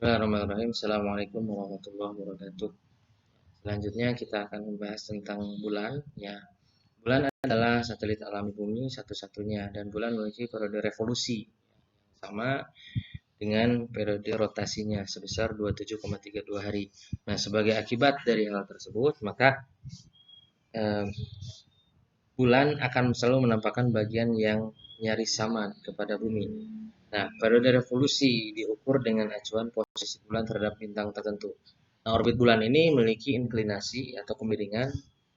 Bismillahirrahmanirrahim. Assalamualaikum warahmatullahi wabarakatuh. Selanjutnya kita akan membahas tentang bulan. Ya, bulan adalah satelit alami bumi satu-satunya dan bulan memiliki periode revolusi sama dengan periode rotasinya sebesar 27,32 hari. Nah, sebagai akibat dari hal tersebut, maka eh, bulan akan selalu menampakkan bagian yang nyaris sama kepada bumi. Nah, periode revolusi diukur dengan acuan posisi bulan terhadap bintang tertentu. Nah, orbit bulan ini memiliki inklinasi atau kemiringan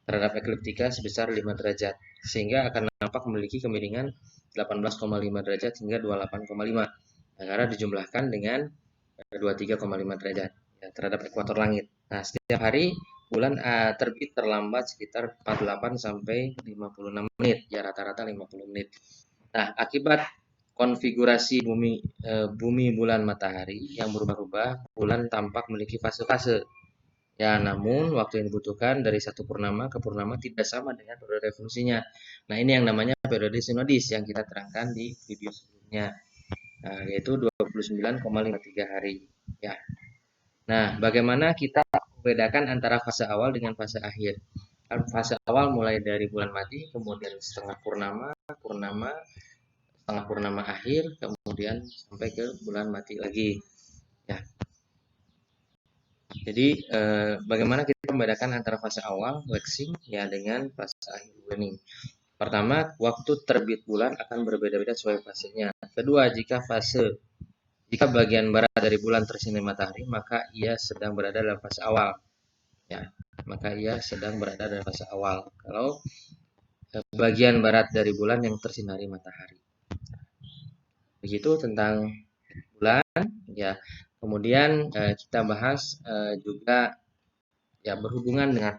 terhadap ekliptika sebesar 5 derajat, sehingga akan nampak memiliki kemiringan 18,5 derajat hingga 28,5. Nah, karena dijumlahkan dengan 23,5 derajat ya, terhadap ekuator langit. Nah, setiap hari bulan terbit terlambat sekitar 48 sampai 56 menit, ya rata-rata 50 menit. Nah, akibat konfigurasi bumi bulan matahari yang berubah-ubah, bulan tampak memiliki fase-fase. Ya, namun waktu yang dibutuhkan dari satu purnama ke purnama tidak sama dengan periode revolusinya. Nah, ini yang namanya periode sinodis yang kita terangkan di video sebelumnya. Nah, yaitu 29,53 hari. Ya. Nah, bagaimana kita membedakan antara fase awal dengan fase akhir? Fase awal mulai dari bulan mati, kemudian setengah purnama, purnama, setengah purnama akhir, kemudian sampai ke bulan mati lagi. Ya, jadi bagaimana kita membedakan antara fase awal waxing ya dengan fase akhir waning? Pertama, waktu terbit bulan akan berbeda-beda sesuai fasenya. Kedua, jika bagian barat dari bulan tersinar matahari, maka ia sedang berada dalam fase awal. Ya, maka ia sedang berada dalam fase awal. Kalau bagian barat dari bulan yang tersinari matahari. Begitu tentang bulan. Ya, kemudian kita bahas juga ya berhubungan dengan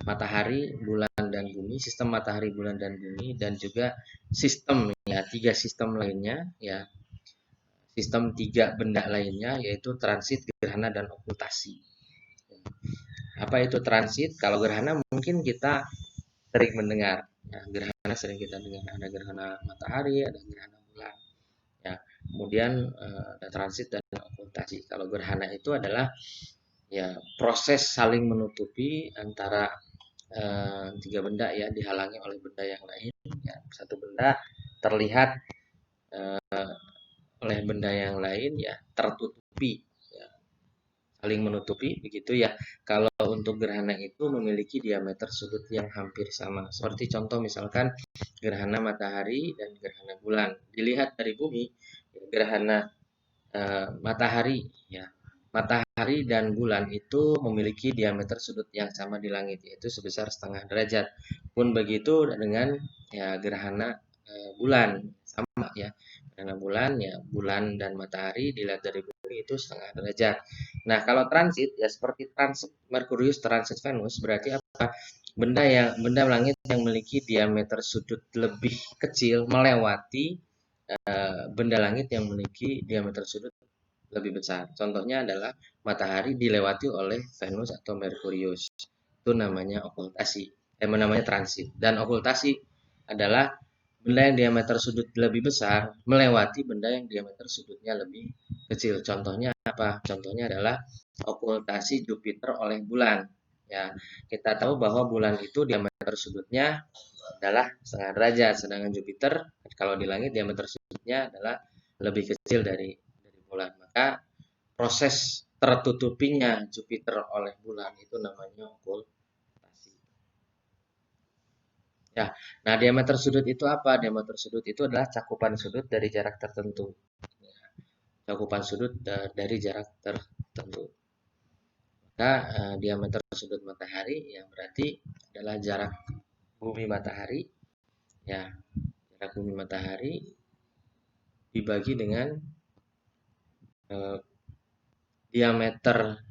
matahari, bulan dan bumi, sistem matahari, bulan dan bumi, dan juga sistem ya tiga sistem lainnya ya, sistem tiga benda lainnya yaitu transit, gerhana, dan okultasi. Apa itu transit? Kalau gerhana mungkin kita sering mendengar, ya, gerhana sering kita dengar, ada gerhana matahari, ada gerhana bulan. Ya, kemudian ada transit dan okultasi. Kalau gerhana itu adalah ya proses saling menutupi antara tiga benda ya dihalangi oleh benda yang lain. Ya, satu benda terlihat oleh benda yang lain ya tertutupi, ya, saling menutupi begitu ya. Kalau untuk gerhana itu memiliki diameter sudut yang hampir sama. Seperti contoh misalkan gerhana matahari dan gerhana bulan. Dilihat dari bumi, ya, gerhana matahari ya. Matahari dan bulan itu memiliki diameter sudut yang sama di langit yaitu sebesar setengah derajat. Pun begitu dengan ya gerhana bulan sama ya. Gerhana bulan ya bulan dan matahari dilihat dari bumi itu setengah derajat. Nah, kalau transit ya seperti transit Merkurius, transit Venus berarti apa? Benda langit yang memiliki diameter sudut lebih kecil melewati benda langit yang memiliki diameter sudut lebih besar. Contohnya adalah matahari dilewati oleh Venus atau Merkurius. Itu namanya okultasi. Namanya transit. Dan okultasi adalah benda yang diameter sudut lebih besar melewati benda yang diameter sudutnya lebih kecil. Contohnya apa? Contohnya adalah okultasi Jupiter oleh bulan. Ya, kita tahu bahwa bulan itu diameter sudutnya adalah setengah derajat, sedangkan Jupiter kalau di langit diameter sudutnya adalah lebih kecil dari bulan. Maka proses tertutupinya Jupiter oleh bulan itu namanya okultasi. Ya, nah diameter sudut itu apa? Diameter sudut itu adalah cakupan sudut dari jarak tertentu. Ya, cakupan sudut dari jarak tertentu. Maka diameter sudut matahari yang berarti adalah jarak bumi matahari. Ya, jarak bumi matahari dibagi dengan eh, diameter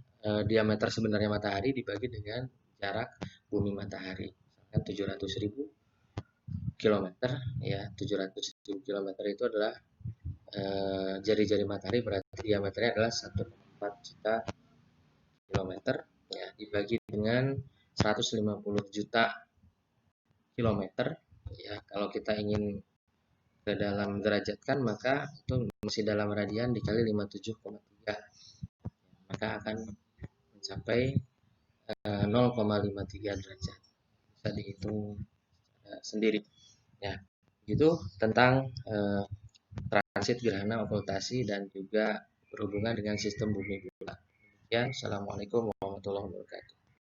diameter sebenarnya matahari dibagi dengan jarak bumi matahari. Misalkan 700.000 kilometer ya, 700.000 kilometer itu adalah jari-jari matahari, berarti diameternya adalah 1,4 juta kilometer ya, dibagi dengan 150 juta kilometer ya. Kalau kita ingin ke dalam derajat kan maka itu masih dalam radian dikali 57,3 maka akan mencapai 0,53 derajat. Bisa dihitung sendiri. Ya, itu tentang transit gerhana okultasi dan juga berhubungan dengan sistem bumi bulan. Demikian, assalamualaikum warahmatullahi wabarakatuh.